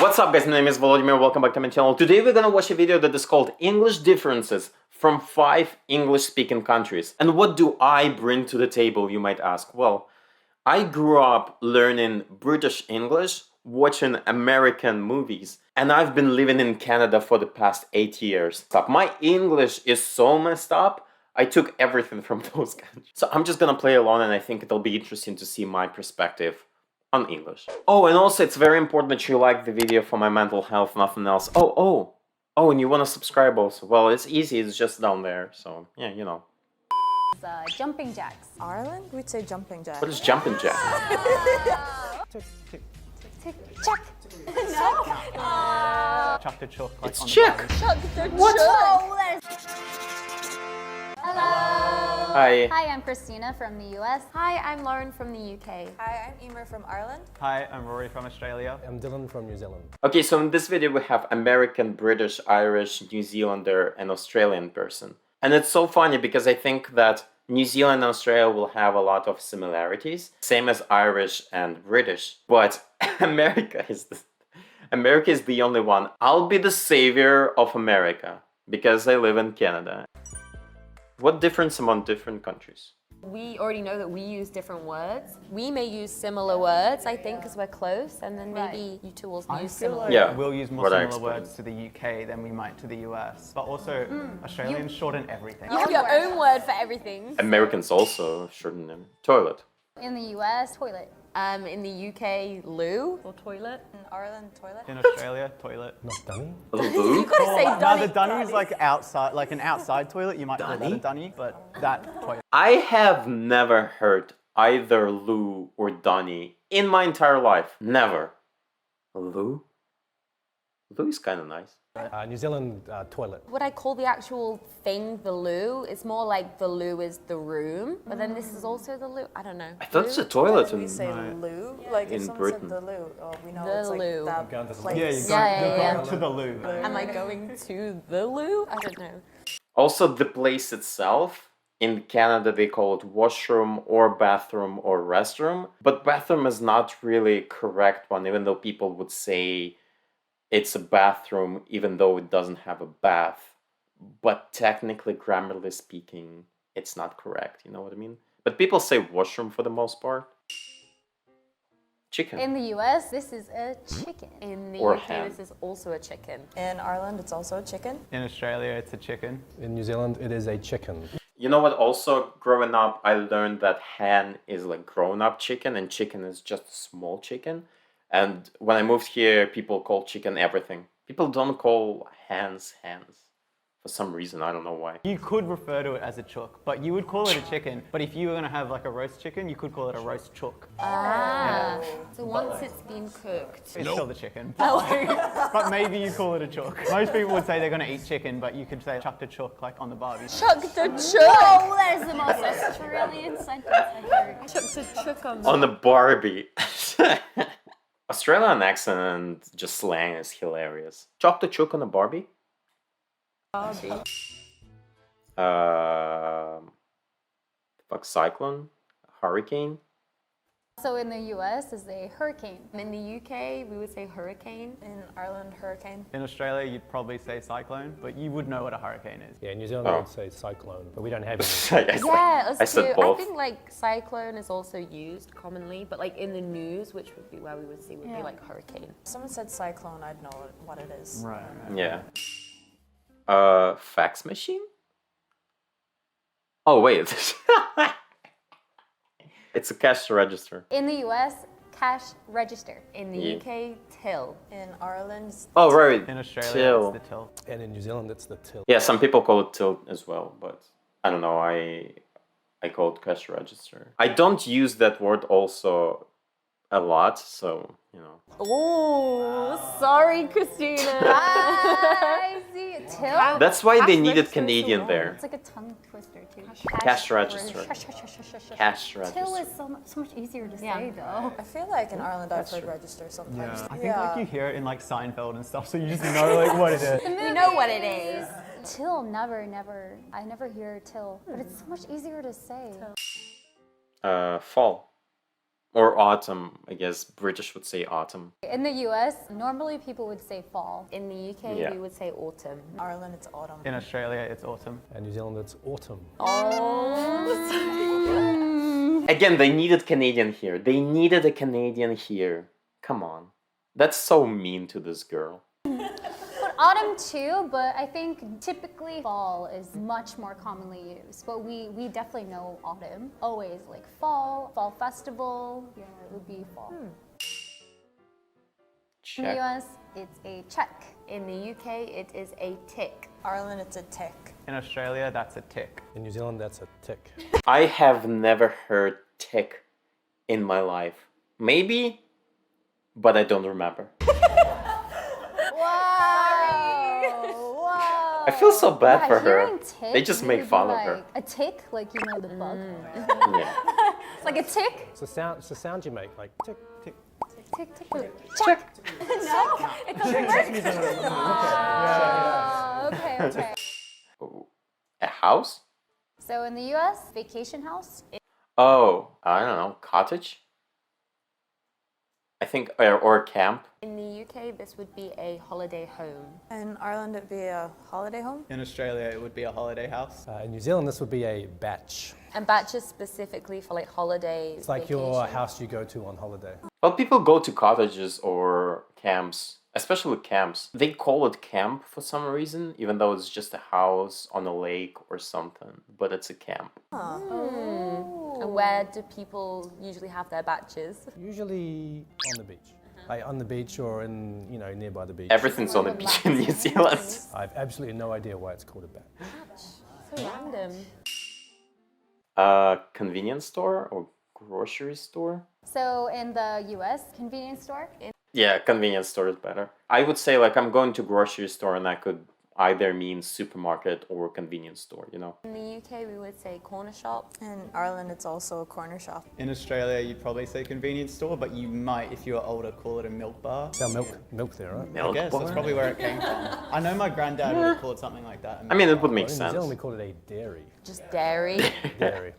What's up guys, my name is Volodymyr, welcome back to my channel. Today we're gonna watch a video that is called English Differences from 5 English speaking countries. And what do I bring to the table, you might ask? Well, I grew up learning British English, watching American movies, and I've been living in Canada for the past 8 years. My English is so messed up, I took everything from those countries. So I'm just gonna play along and I think it'll be interesting to see my perspective on English. Oh, and also it's very important that you like the video for my mental health, nothing else. Oh, and you want to subscribe also. Well, it's easy, it's just down there, so yeah, you know. Jumping jacks. Ireland, we'd say jumping jack. What is jumping jack? Chuck. No. Chuck the chalk. Like It's on the chick. barbie. Chuck the what? Hello. Hi. Hi, I'm Christina from the US. Hi, I'm Lauren from the UK. Hi, I'm Emer from Ireland. Hi, I'm Rory from Australia. I'm Dylan from New Zealand. Okay, so in this video we have American, British, Irish, New Zealander, and Australian person. And it's so funny because I think that New Zealand and Australia will have a lot of similarities, same as Irish and British, but America is the only one. I'll be the savior of America because I live in Canada. What difference among different countries? We already know that we use different words. We may use similar words, I think, because we're close, and then maybe you two will use similar. Yeah, We'll use more what I similar explained. words to the UK than we might to the US. But also, Australians shorten everything. You have your own word for everything. Americans also shorten them. Toilet. In the US, toilet. In the UK, loo or toilet. In Ireland, toilet. In Australia, toilet. Not dunny? Loo? You gotta say No, dunny. the dunny is like outside, like an outside toilet. You might call that Dunny? a dunny, but that toilet. I have never heard either Lou or Donny in my entire life. Never. Lou? Lou is kind of nice. New Zealand toilet. What I call the actual thing, the loo, it's more like the loo is the room, but then this is also the loo. I don't know. I thought it's a toilet We in... say loo. Like In if someone Britain. said the loo, oh, we know The it's like loo. that Going to the place. Yeah, you're Yeah. going to the loo. Am I going to the loo? I don't know. Also, the place itself, in Canada they call it washroom or bathroom or restroom. But bathroom is not really correct one, even though people would say it's a bathroom, even though it doesn't have a bath. But technically, grammarly speaking, it's not correct, you know what I mean? But people say washroom for the most part. Chicken. In the US, this is a chicken. In the Or UK, ham. this is also a chicken. In Ireland, it's also a chicken. In Australia, it's a chicken. In New Zealand, it is a chicken. You know what, also growing up, I learned that hen is like grown-up chicken and chicken is just a small chicken. And when I moved here, people call chicken everything. People don't call hens hens. For some reason, I don't know why. You could refer to it as a chook, but you would call it a chicken. But if you were going to have like a roast chicken, you could call it a roast chook. So once it's been cooked. It's still the chicken. But maybe you call it a chook. Most people would say they're going to eat chicken, but you could say chuck the chook like on the barbie. Chuck the chook! Oh, that is the most Australian sentence I heard. Chuck the chook On the Barbie. Australian accent and just slang is hilarious. Chop the chook on a Barbie? Fuck, cyclone? Hurricane? So in the US, is a hurricane. In the UK, we would say hurricane. In Ireland, hurricane. In Australia, you'd probably say cyclone, but you would know what a hurricane is. Yeah, in New Zealand, Oh. I would say cyclone, but we don't have any. Yeah, us I said too. both. I think like cyclone is also used commonly, but like in the news, which would be where we would see would be like hurricane. If someone said cyclone, I'd know what it is. Right. Yeah. Fax machine? Oh, wait. It's a cash register. In the US, cash register. In the Yeah. UK, till. In Ireland, it's Oh, right. In Australia, Till. it's the till. And in New Zealand, it's the till. Yeah, some people call it tilt as well, but I don't know. I call it cash register. I don't use that word also a lot, so you know. Oh, sorry, Christina. I see. Till? That's why they Cash needed register is Canadian so there. It's like a tongue twister too. Cash register. Cash Till register. is so much easier to say though. I feel like in Ireland, I've heard register sometimes. I think like you hear it in like Seinfeld and stuff, so you just know like what it is. We know what it is. Till, never. I never hear till, but it's so much easier to say. Fall. Or autumn, I guess British would say autumn. In the US, normally people would say fall. In the UK, Yeah. we would say autumn. Ireland, it's autumn. In Australia, it's autumn. And New Zealand, it's autumn. Again, they needed Canadian here. They needed a Canadian here. Come on. That's so mean to this girl. But autumn too, but I think typically fall is much more commonly used. But we definitely know autumn. Always like fall festival. Yeah, it would be fall. In the Check. US, it's a check. In the UK, it is a tick. Ireland, it's a tick. In Australia, that's a tick. In New Zealand, that's a tick. I have never heard tick in my life. Maybe, but I don't remember. Wow! I feel so bad Yeah, for her. hearing tick, They just it make would be fun of her. like a tick, like you know the bug. Yeah. Like a tick. It's the sound you make, like tick, tick. Tick tick check. No, it doesn't work. Okay, okay. A house? So in the US, vacation house. Oh, I don't know. Cottage? I think, or camp. In the UK, this would be a holiday home. In Ireland, it'd be a holiday home. In Australia, it would be a holiday house. In New Zealand, this would be a batch. And batches specifically for like holidays. It's like your house you go to on holiday. Well, people go to cottages or camps, especially camps. They call it camp for some reason, even though it's just a house on a lake or something, but it's a camp. And where do people usually have their batches? Usually on the beach. Like on the beach or in, nearby the beach. Everything's on the beach in New Zealand. I have absolutely no idea why it's called a batch. So random. Convenience store or grocery store? So in the US, convenience store. Yeah, convenience store is better. I would say like I'm going to grocery store and that could either mean supermarket or convenience store, In the UK, we would say corner shop. In Ireland, it's also a corner shop. In Australia, you'd probably say convenience store, but you might, if you were older, call it a milk bar. Sell milk there, right? I Milk guess that's bar? probably where it came from. I know my granddad would have called something like that. I mean, it would make In New sense. Zealand, we call it a dairy. Just dairy. Dairy.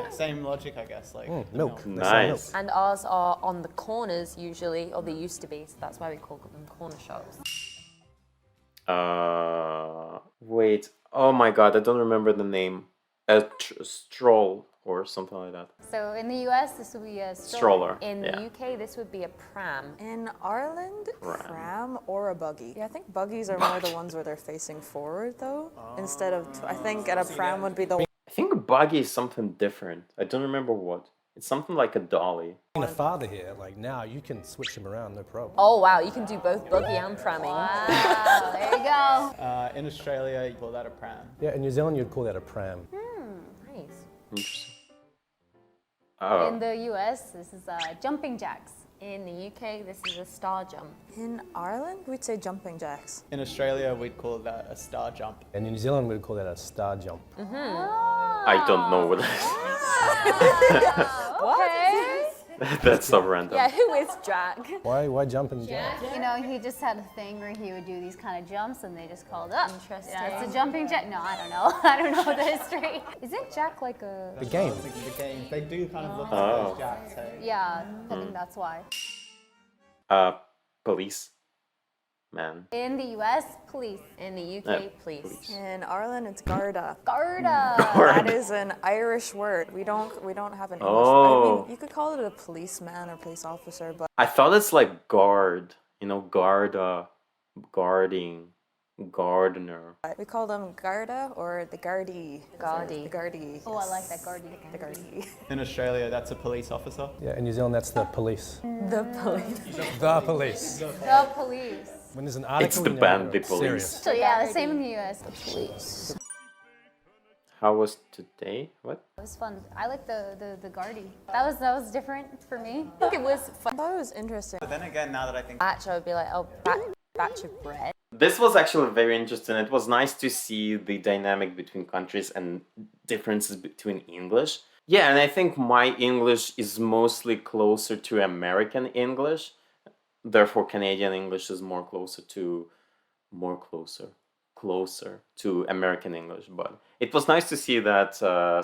Same logic, I guess. Like Milk. They sell Nice. And ours are on the corners usually, or they used to be, so that's why we call them corner shops. Wait. Oh my god, I don't remember the name. A stroll or something like that. So in the US, this would be a Stroller. In yeah. the UK, this would be a pram. In Ireland, Pram. pram or a buggy. Yeah, I think buggies are more the ones where they're facing forward, though. Instead of, I think, at a pram would be the I think buggy is something different. I don't remember what. It's something like a dolly. Being a father here, like now you can switch them around, no problem. Oh wow, you can do both buggy and pramming. Wow, there you go. in Australia, you call that a pram. Yeah, in New Zealand, you'd call that a pram. Nice. Interesting. Oh. In the US, this is jumping jacks. In the UK, this is a star jump. In Ireland, we'd say jumping jacks. In Australia, we'd call that a star jump. And in New Zealand, we'd call that a star jump. I don't know what Okay. that's so random. Yeah, who is Jack? Why jump and jump? You know, he just had a thing where he would do these kind of jumps and they just called up. Interesting. Yeah, it's a jumping jack. No, I don't know. I don't know the history. Isn't jack like a... The game. The game. They do kind of look Oh. like those jacks. Hey? Yeah, I think that's why. Police. Man. In the US, police. In the UK, please. In Ireland, it's Garda. Garda. That is an Irish word. We don't have an English. Oh. I mean, you could call it a policeman or police officer, but I thought it's like guard. Garda, guarding, gardener. we call them Garda or the Gardaí. Gardaí. The Gardaí. Oh, I like that Gardaí. The Gardaí. In Australia, that's a police officer. Yeah, in New Zealand, that's the police. The police. The police. The police. When there's an article, It's the you know band, they're the police. serious. So yeah, the same in the US. The police. How was today? What? It was fun. I like the Gardaí. That was different for me. I think it was I fun. thought it was interesting. But then again, now that I think Batch, I would be like, oh, batch of bread. This was actually very interesting. It was nice to see the dynamic between countries and differences between English. Yeah, and I think my English is mostly closer to American English. Therefore, Canadian English is closer to American English. But it was nice to see that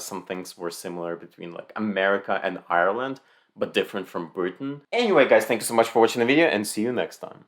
some things were similar between like America and Ireland. but different from Britain. Anyway, guys, thank you so much for watching the video and see you next time.